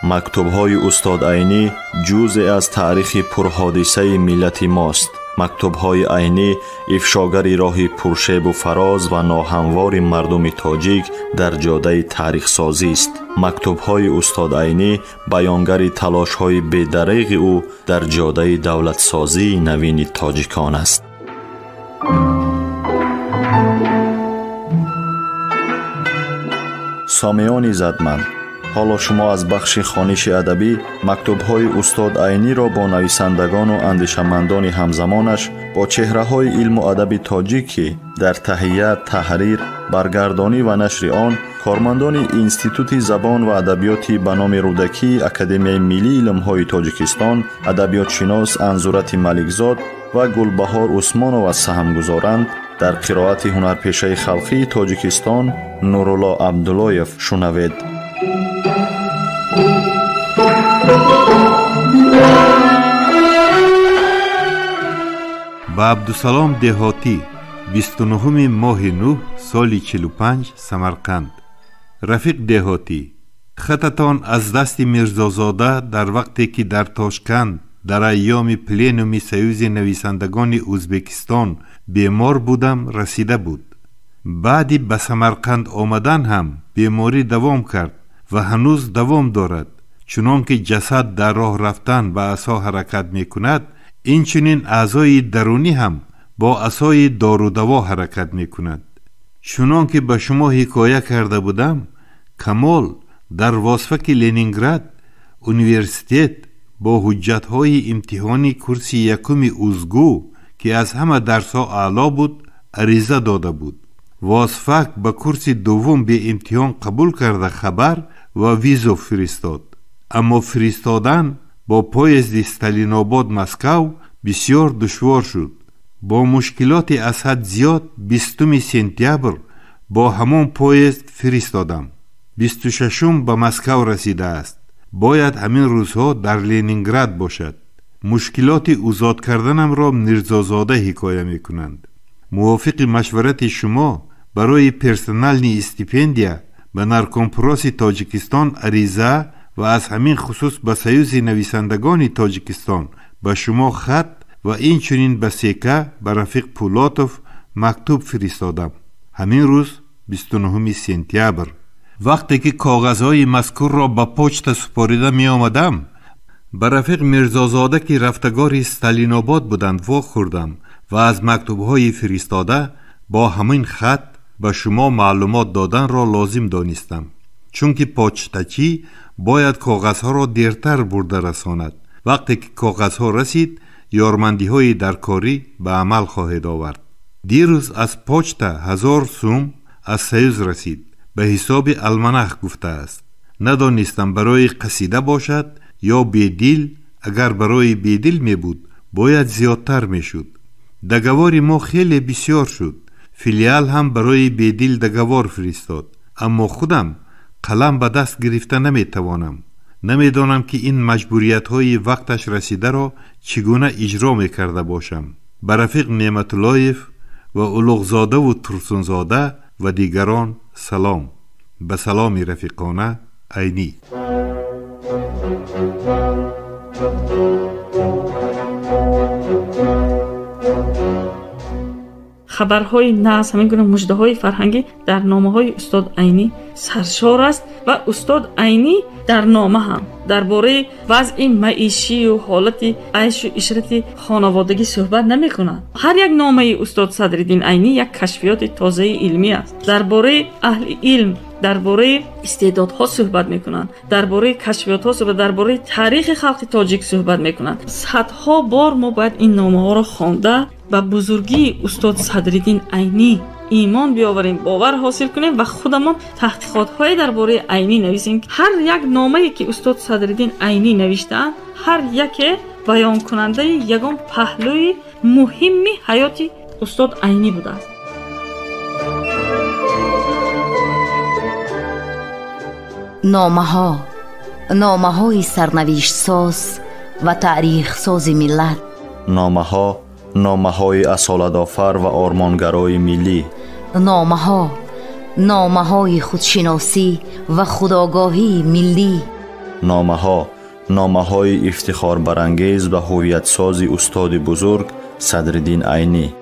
مکتوب‌های استاد عینی جزئی از تاریخ پرحادثه ملت ماست. مکتوب‌های عینی افشاگری راه پرشیب و فراز و ناهموار مردم تاجیک در جاده تاریخ سازی است. مکتوب‌های استاد عینی بیانگر تلاش‌های بی‌دریغ او در جاده دولت سازی نوین تاجیکان است. سامیان عزتمند، حالا شما از بخش خوانش ادبی مکتوب‌های استاد عینی را با نویسندگان و اندیشمندان همزمانش با چهره‌های علم و ادب تاجیکی در تهیه، تحریر، برگردانی و نشر آن کارمندان اینستیتوت زبان و ادبیات به نام رودکی اکادمی ملی علم‌های تاجیکستان، ادبیات شناس انزورت ملکزاد و گلبهار عثمانова سهم گذارند. در قرائت هنرپیشه خلقی تاجیکستان نورالله عبداللهیف شنوید. با عبدالسلام دهاتی 29 ماه نوح سال 45 سمرقند. رفیق دهاتی، خطتان از دست میرزازاده در وقتی که در تاشکند در ایام پلینوم سیوز نویسندگان ازبکستان بیمار بودم رسیده بود. بعدی به سمرقند آمدن هم بیماری دوام کرد و هنوز دوام دارد. چنان که جسد در راه رفتن به عصا حرکت می کند، این چنین اعضای درونی هم با عصای دارو دوا حرکت می کند. چنان که به شما حکایه کرده بودم، کمال در واسفک لنینگراد اونیورسیتت با حجت‌های امتحانی کرسی یکم ازگو که از همه درس‌ها اعلا بود عریضه داده بود. واسفک به کرسی دوم به امتحان قبول کرده خبر و ویزو فرستاد. اما فرستادن با پایزد استالیناباد مسکو بسیار دشوار شد. با مشکلات از حد زیاد 20 سپتامبر با همان پایزد فرستادم. 26 به مسکو رسیده است. باید همین روزها در لنینگراد باشد. مشکلات اوزاد کردنم را میرزازاده حکایه می کنند. موافق مشورت شما برای پرسنل استیپندیا به نرکمپراس تاجیکستان عریضه و از همین خصوص به سیوز نویسندگان تاجیکستان به شما خط و این چنین به سیکه به رفیق پولاتوف مکتوب فرستادم. همین روز 29 سپتامبر وقتی که کاغذهای مذکور را به پوچت سپاریده می آمدم، به رفیق میرزازاده که رفتگار استالیناباد بودند واخوردم و از مکتوبهای فرستاده با همین خط به شما معلومات دادن را لازم دانستم، چون که پوچتچی باید کاغذها را دیرتر برده رساند. وقتی که کاغذها رسید، یارمندی‌های در کاری به عمل خواهد آورد. دیروز از پوچتا 1000 سوم از سیوز رسید. به حساب المنخ گفته است. ندانستم برای قصیده باشد یا بیدیل. اگر برای بیدیل می بود باید زیادتر می شد. دگوار ما خیلی بسیار شد. فیلیال هم برای بیدیل دگوار فرستاد. اما خودم قلم به دست گرفته نمی توانم. نمی دانم که این مجبوریت های وقتش رسیده را چگونه اجرا می کرده باشم. برفیق نعمت اللهیف و اولوغزاده و ترسونزاده و دیگران سلام. به سلام رفیقانه عینی. خبرهای ناز، همین گونه مژده‌های فرهنگی در نامه‌های استاد عینی سرشار است و استاد عینی در نامه هم درباره وضع معیشی و حالت عیش و عشرت خانوادگی صحبت نمی‌کند. هر یک نامه استاد صدرالدین عینی یک کشفیات تازه علمی است. درباره اهل علم، درباره استعدادها صحبت میکنند، درباره کشفیات‌ها صحبت، درباره تاریخ خلق تاجیک صحبت میکنند. صدها بار ما باید این نامه‌ها را خوانده به بزرگی استاد صدرالدین عینی ایمان بیاوریم، باور حاصل کنیم و خودمان تحقیقات‌های درباره عینی نویسیم. هر یک نامه‌ای که استاد صدرالدین عینی نوشته‌اند، هر یک بیان کننده یگان پهلوی مهمی حیات استاد عینی بوده است. نامه‌های سرنوشت ساز و تاریخ ساز ملت. نامه‌های اصالت‌آفر و آرمانگرای ملی. نامه‌های خودشناسی و خودآگاهی ملی. نامه‌های افتخار برانگیز به هویت سازی استاد بزرگ صدرالدین عینی.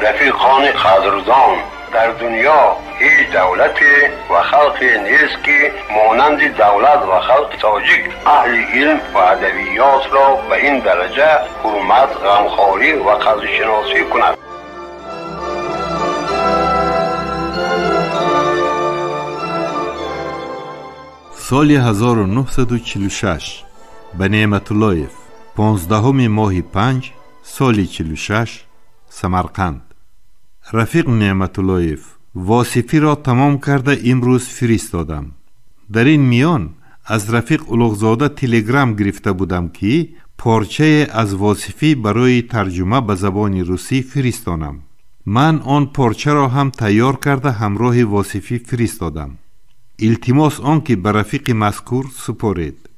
رفیقان قدردان، در دنیا هیچ دولتی و خلقی نیست که مانند دولت و خلق تاجیک اهل علم و ادبیات را به این درجه حرمت، غمخواری و قدرشناسی کند. سال 1946 به نعمت اللهیف 15 ماه 5 سال 46 سمرقند. رفیق نعمت اللهیف واصفی را تمام کرده امروز فرستادم. در این میان از رفیق اولوغزاده تلگرام گرفته بودم که پارچه از واصفی برای ترجمه به زبان روسی فرستانم. من آن پارچه را هم تیار کرده همراه واصفی فرستادم. التماس آن که به رفیق مذکور سپارید.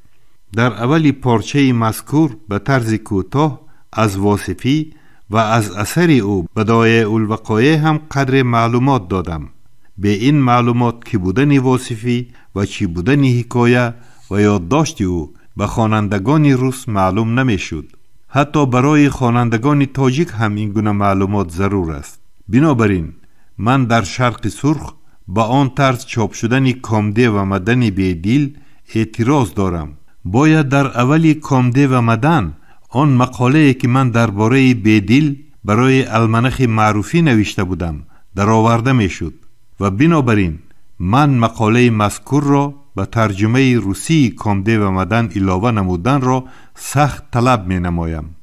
در اولی پارچه مذکور به طرز کوتاه از واصفی و از اثر او بدایع الوقایع هم قدر معلومات دادم. به این معلومات که بودن واصفی و چی بودن حکایه و یادداشت او به خوانندگان روس معلوم نمی شد. حتی برای خوانندگان تاجیک هم این گونه معلومات ضرور است. بنابراین من در شرق سرخ با آن طرز چاپ شدن کامده و مدن بیدیل اعتراض دارم. باید در اولی کامده و مدن آن مقاله که من درباره بیدیل برای المنخ معروفی نوشته بودم در آورده می شد و بنابراین من مقاله مذکور را به ترجمه روسی کامده و مدن علاوه نمودن را سخت طلب می نمایم.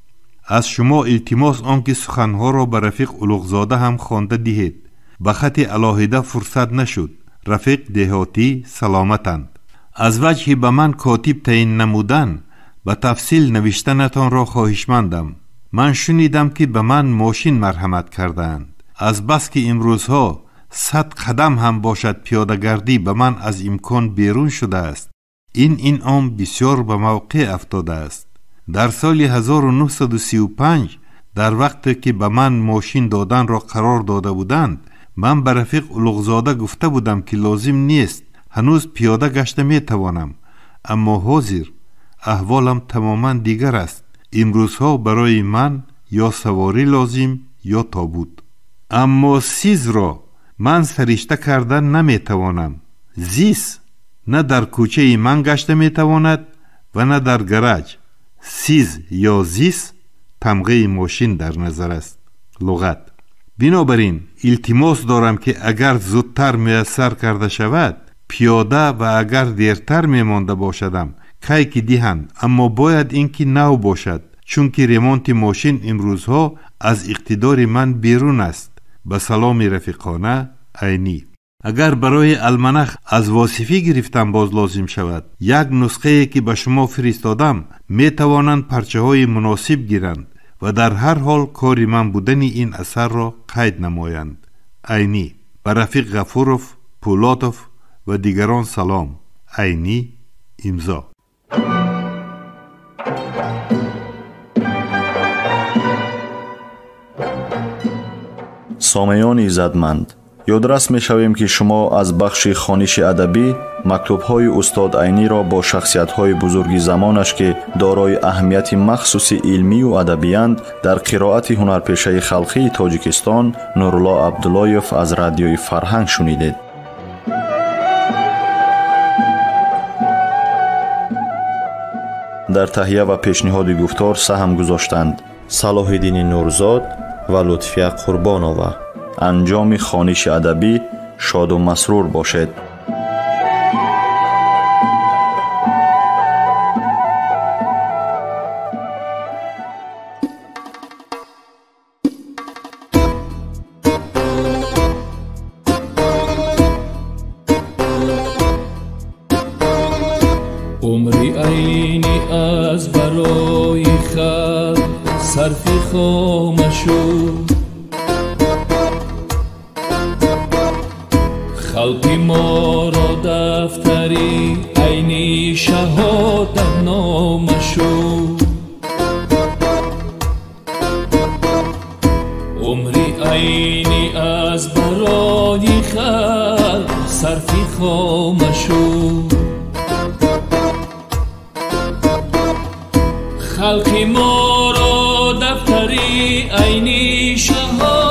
از شما التماس آنکه سخنها را به رفیق اولوغزاده هم خوانده دهید. به خط علاهیده فرصت نشد. رفیق دهاتی سلامتند. از وجهی به من کاتب تعیین نمودن به تفصیل نوشتنتان را خواهشمندم. من شنیدم که به من ماشین مرحمت کردند. از بس که امروزها 100 قدم هم باشد پیاده گردی به من از امکان بیرون شده است. این انعام بسیار به موقع افتاده است. در سال 1935 در وقتی که به من ماشین دادن را قرار داده بودند، من به رفیق اولوغزاده گفته بودم که لازم نیست، هنوز پیاده گشته می توانم. اما حاضر احوالم تماما دیگر است. امروزها برای من یا سواری لازم یا تابوت. اما سیز را من سرشته کردن نمی توانم. زیس نه در کوچه من گشته می تواند و نه در گراج. سیز یا زیس تمغه ماشین در نظر است. لغت. بنابراین التماس دارم که اگر زودتر میسر کرده شود پیاده و اگر دیرتر میمانده باشدم کی که دهند، اما باید اینکه نو باشد، چون که ریمونت ماشین امروزها از اقتدار من بیرون است. به سلام رفیقانه عینی. اگر برای المنخ از واصفی گرفتم باز لازم شود، یک نسخه که به شما فرستادم می توانند پرچه های مناسب گیرند و در هر حال کاری من بودن این اثر را قید نمایند. عینی. به رفیق غفوروف، پولاتوف و دیگران سلام. عینی. امضا. سامعان عزتمند، یادرس می شویم که شما از بخش خوانش ادبی مکتوب‌های استاد عینی را با شخصیت‌های بزرگ زمانش که دارای اهمیت مخصوص علمی و ادبی‌اند در قرائت هنرپیشه خلقی تاجیکستان نورالله عبداللهیف از رادیوی فرهنگ شنیدید. در تهیه و پیشنهاد گفتار سهم گذاشتند صلاح‌الدین نورزاد و لطفیه قربانова. انجام خوانش ادبی شاد و مسرور باشد. عمری عینی از برای خلق صرفی خامشو، خلقی ما را دفتری عینی شهادت نامشو. عمری عینی از خلق صرفی خامشو خلق ما را دفتری عینی شهادت